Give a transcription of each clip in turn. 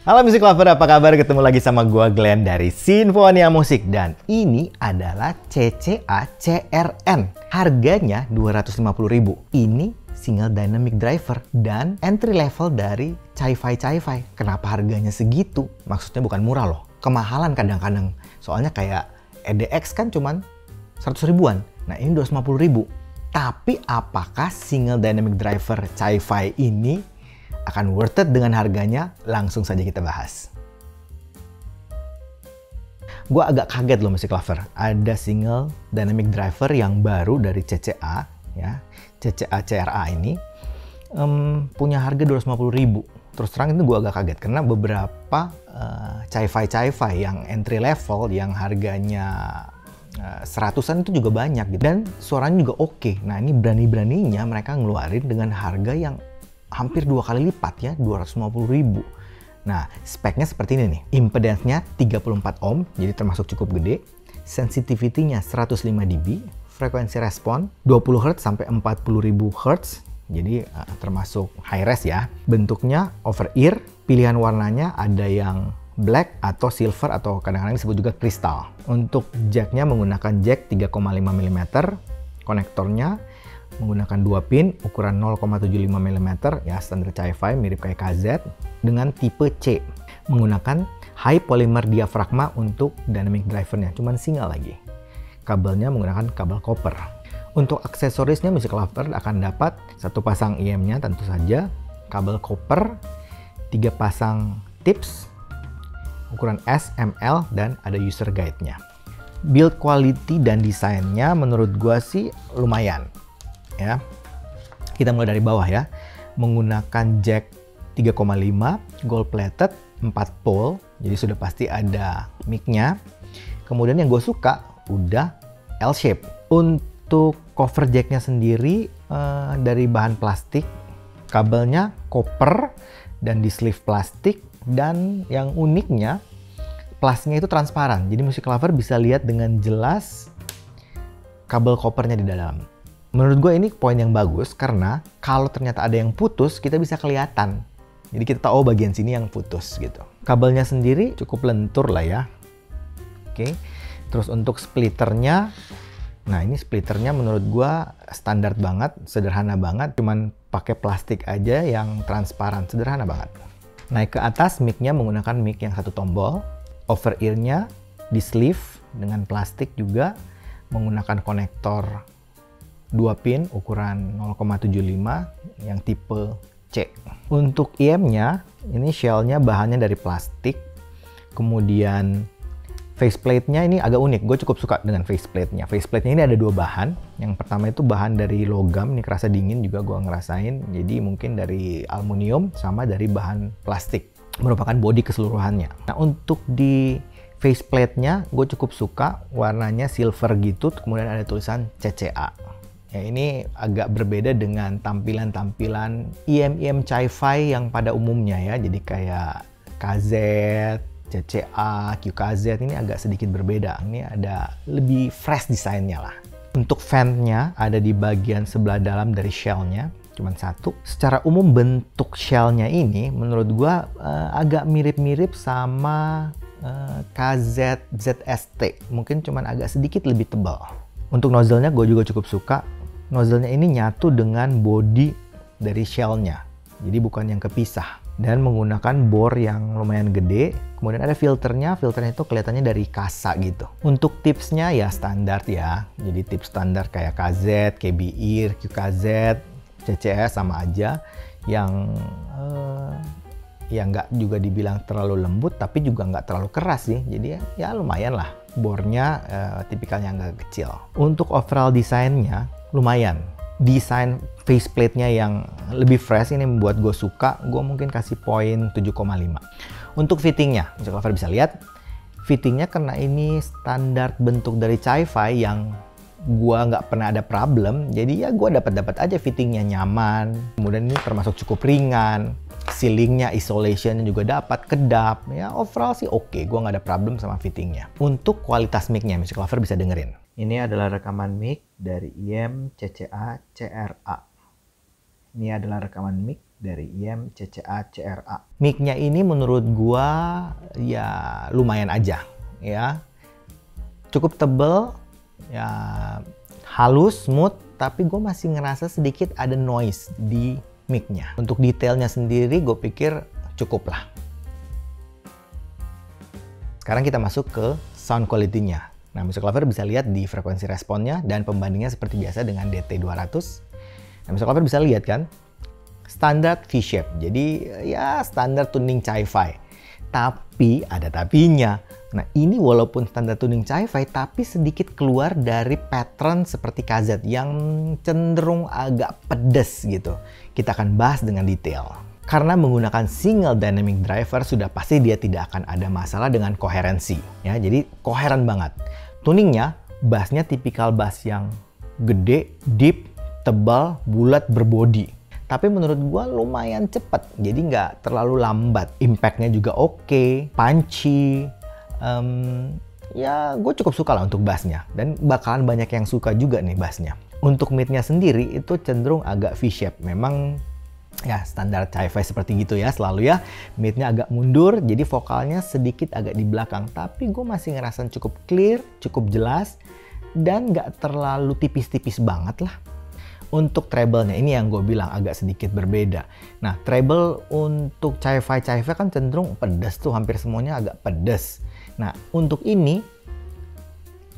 Halo Music Lover, apa kabar? Ketemu lagi sama gua Glenn dari Sinfonia Musik. Dan ini adalah CCA CRN. Harganya 250.000. Ini single dynamic driver dan entry level dari Chi-Fi. Kenapa harganya segitu? Maksudnya bukan murah loh. Kemahalan kadang-kadang. Soalnya kayak EDX kan cuman 100 ribuan. Nah ini 250.000. Tapi apakah single dynamic driver Chi-Fi ini akan worth it dengan harganya? Langsung saja kita bahas. Gue agak kaget loh Music Lover, ada single dynamic driver yang baru dari CCA, ya, CCA CRA ini punya harga 250.000. Terus terang itu gue agak kaget karena beberapa Chi-Fi yang entry level yang harganya seratusan itu juga banyak gitu. Dan suaranya juga oke. Nah ini berani-beraninya mereka ngeluarin dengan harga yang hampir 2 kali lipat ya, 250.000. Nah, speknya seperti ini nih. Impedance-nya 34 ohm, jadi termasuk cukup gede. Sensitivity-nya 105 dB. Frekuensi respon 20 Hz sampai 40.000 Hz. Jadi termasuk high res ya. Bentuknya over ear. Pilihan warnanya ada yang black atau silver atau kadang-kadang disebut juga kristal. Untuk jack-nya menggunakan jack 3,5 mm. Konektornya menggunakan 2 pin ukuran 0,75 mm ya, standar Chi-Fi mirip kayak KZ dengan tipe C. Menggunakan high polymer diafragma untuk dynamic drivernya, cuman single lagi. Kabelnya menggunakan kabel copper. Untuk aksesorisnya Music Lover akan dapat 1 pasang IM-nya tentu saja, kabel copper, 3 pasang tips ukuran S, ML, dan ada user guide-nya. Build quality dan desainnya menurut gua sih lumayan. Ya, kita mulai dari bawah ya, menggunakan jack 3,5 gold plated 4 pole, jadi sudah pasti ada mic-nya. Kemudian yang gue suka udah L shape. Untuk cover jack-nya sendiri dari bahan plastik, kabelnya copper dan di sleeve plastik, dan yang uniknya plastiknya itu transparan, jadi Music Lover bisa lihat dengan jelas kabel coppernya di dalam. Menurut gue ini poin yang bagus karena kalau ternyata ada yang putus, kita bisa kelihatan. Jadi kita tahu bagian sini yang putus gitu. Kabelnya sendiri cukup lentur lah ya. Oke. Terus untuk splitternya, nah ini splitternya menurut gue standar banget, sederhana banget. Cuman pakai plastik aja yang transparan, sederhana banget. Naik ke atas, mic-nya menggunakan mic yang 1 tombol. Over ear-nya di sleeve dengan plastik juga, menggunakan konektor 2 pin ukuran 0,75 yang tipe C. Untuk IM-nya, ini shell-nya bahannya dari plastik. Kemudian faceplate-nya ini agak unik. Gue cukup suka dengan faceplate-nya. Faceplate-nya ini ada 2 bahan. Yang pertama itu bahan dari logam, ini kerasa dingin juga gue ngerasain. Jadi mungkin dari aluminium sama dari bahan plastik. Merupakan bodi keseluruhannya. Nah untuk di faceplate-nya gue cukup suka warnanya silver gitu. Kemudian ada tulisan CCA. Ya, ini agak berbeda dengan tampilan-tampilan IM Chi-Fi yang pada umumnya ya. Jadi kayak KZ, CCA, QKZ ini agak sedikit berbeda. Ini ada lebih fresh desainnya lah. Untuk fan-nya ada di bagian sebelah dalam dari shell-nya, cuman 1. Secara umum bentuk shell-nya ini menurut gua agak mirip-mirip sama KZ ZST. Mungkin cuman agak sedikit lebih tebal. Untuk nozzle-nya gue juga cukup suka. Nozzle-nya ini nyatu dengan body dari shell-nya. Jadi bukan yang kepisah. Dan menggunakan bore yang lumayan gede. Kemudian ada filternya. Filternya itu kelihatannya dari kasa gitu. Untuk tipsnya ya standar ya. Jadi tips standar kayak KZ, KB Ear, QKZ, CCS sama aja. Yang ya nggak juga dibilang terlalu lembut, tapi juga nggak terlalu keras sih. Jadi ya lumayan lah. Bore-nya tipikalnya agak kecil. Untuk overall desainnya lumayan. Desain faceplate-nya yang lebih fresh ini membuat gue suka. Gue mungkin kasih poin 7,5. Untuk fittingnya, Music Lover bisa lihat fittingnya karena ini standar bentuk dari Chi-Fi yang gue nggak pernah ada problem. Jadi ya gue dapat aja fittingnya nyaman. Kemudian ini termasuk cukup ringan. Ceilingnya, isolationnya juga dapat, kedap. Ya overall sih oke. Gue nggak ada problem sama fittingnya. Untuk kualitas mic-nya, Music Lover bisa dengerin. Ini adalah rekaman mic dari IM CCA CRA. Ini adalah rekaman mic dari IM CCA CRA. Mic-nya ini menurut gua ya lumayan aja ya. Cukup tebel, ya halus, smooth, tapi gue masih ngerasa sedikit ada noise di mic-nya. Untuk detailnya sendiri gue pikir cukup lah. Sekarang kita masuk ke sound quality-nya. Nah, Music Lover bisa lihat di frekuensi responnya dan pembandingnya seperti biasa dengan DT200. Nah, Music Lover bisa lihat kan, standar V-shape. Jadi ya standar tuning Chi-Fi. Tapi ada tapinya. Nah, ini walaupun standar tuning Chi-Fi tapi sedikit keluar dari pattern seperti KZ yang cenderung agak pedes gitu. Kita akan bahas dengan detail. Karena menggunakan single dynamic driver sudah pasti dia tidak akan ada masalah dengan koherensi ya. Jadi koheren banget. Tuningnya, bassnya tipikal bass yang gede, deep, tebal, bulat, berbodi. Tapi menurut gua lumayan cepet, jadi nggak terlalu lambat. Impactnya juga oke, punchy. Ya gue cukup suka lah untuk bassnya. Dan bakalan banyak yang suka juga nih bassnya. Untuk mid-nya sendiri itu cenderung agak V-shape. Memang ya standar Chi-Fi seperti gitu ya selalu ya. Mid-nya agak mundur, jadi vokalnya sedikit agak di belakang. Tapi gue masih ngerasain cukup clear, cukup jelas. Dan nggak terlalu tipis-tipis banget lah. Untuk treble-nya ini yang gue bilang agak sedikit berbeda. Nah, treble untuk Chi-Fi kan cenderung pedas tuh, hampir semuanya agak pedas. Nah, untuk ini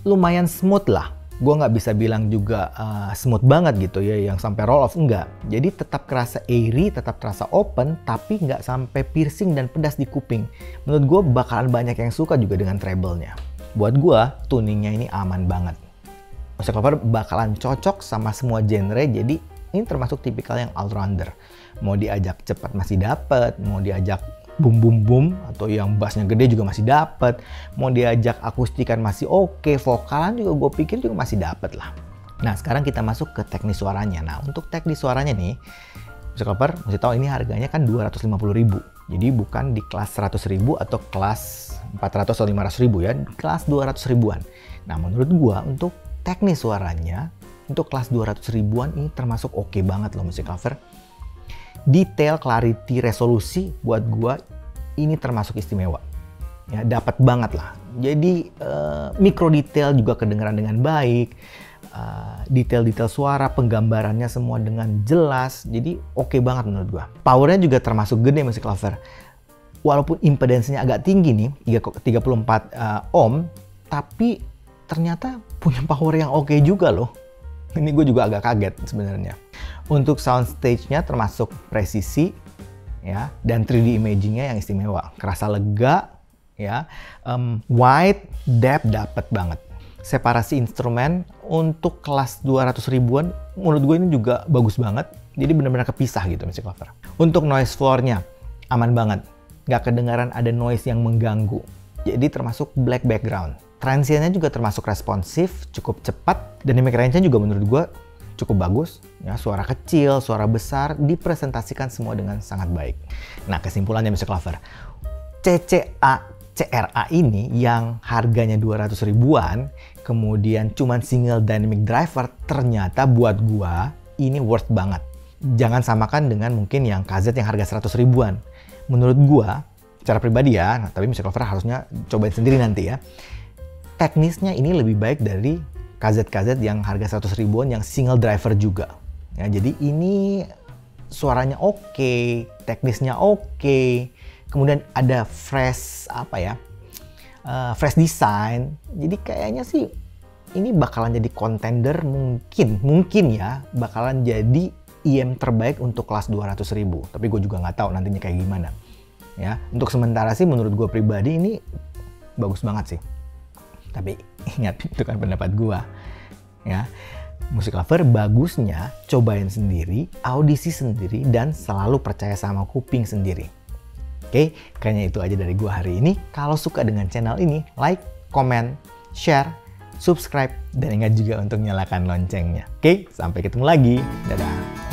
lumayan smooth lah. Gue nggak bisa bilang juga smooth banget gitu ya, yang sampai roll off, enggak. Jadi tetap kerasa airy, tetap terasa open, tapi nggak sampai piercing dan pedas di kuping. Menurut gue bakalan banyak yang suka juga dengan treble-nya. Buat gue, tuningnya ini aman banget. Music Lover bakalan cocok sama semua genre, jadi ini termasuk tipikal yang all-rounder. Mau diajak cepat masih dapet, mau diajak boom boom boom atau yang bassnya gede juga masih dapet, mau diajak akustikan masih oke, vokalan juga gue pikir juga masih dapet lah. Nah, sekarang kita masuk ke teknis suaranya. Nah, untuk teknis suaranya nih, Music Lover mesti tahu ini harganya kan 250.000. Jadi bukan di kelas 100.000 atau kelas 400 atau 500.000 ya, kelas 200.000-an. Nah, menurut gue untuk teknis suaranya untuk kelas 200.000-an ini termasuk oke banget loh Music Lover. Detail, clarity, resolusi buat gua ini termasuk istimewa. Ya, dapat banget lah. Jadi mikro detail juga kedengaran dengan baik. Detail-detail suara, penggambarannya semua dengan jelas. Jadi oke banget menurut gua. Powernya juga termasuk gede Music Lover. Walaupun impedansinya agak tinggi nih, 34 ohm, tapi ternyata punya power yang oke juga loh. Ini gue juga agak kaget sebenarnya. Untuk soundstage-nya termasuk presisi ya, dan 3D imaging-nya yang istimewa. Kerasa lega ya. Wide, depth dapet banget. Separasi instrumen untuk kelas 200.000-an menurut gue ini juga bagus banget. Jadi benar-benar kepisah gitu Music Lover. Untuk noise floor-nya aman banget. Nggak kedengaran ada noise yang mengganggu. Jadi termasuk black background. Transiennya juga termasuk responsif, cukup cepat, dan dynamic range-nya juga menurut gue cukup bagus. Ya, suara kecil, suara besar, dipresentasikan semua dengan sangat baik. Nah, kesimpulannya Music Lover, CCA CRA ini yang harganya 200.000-an, kemudian cuman single dynamic driver, ternyata buat gue ini worth banget. Jangan samakan dengan mungkin yang KZ yang harga 100.000-an. Menurut gue, secara pribadi ya, nah, tapi Music Lover harusnya cobain sendiri nanti ya. Teknisnya ini lebih baik dari KZ-KZ yang harga 100.000-an yang single driver juga. Ya, jadi ini suaranya oke, teknisnya oke, kemudian ada fresh fresh design. Jadi kayaknya sih ini bakalan jadi contender mungkin ya bakalan jadi IM terbaik untuk kelas 200.000. Tapi gue juga nggak tahu nantinya kayak gimana. Ya, untuk sementara sih menurut gue pribadi ini bagus banget sih. Tapi ingat, itu kan pendapat gua. Ya, Music Lover bagusnya cobain sendiri, audisi sendiri, dan selalu percaya sama kuping sendiri. Oke, kayaknya itu aja dari gua hari ini. Kalau suka dengan channel ini, like, comment, share, subscribe, dan ingat juga untuk nyalakan loncengnya. Oke, sampai ketemu lagi. Dadah.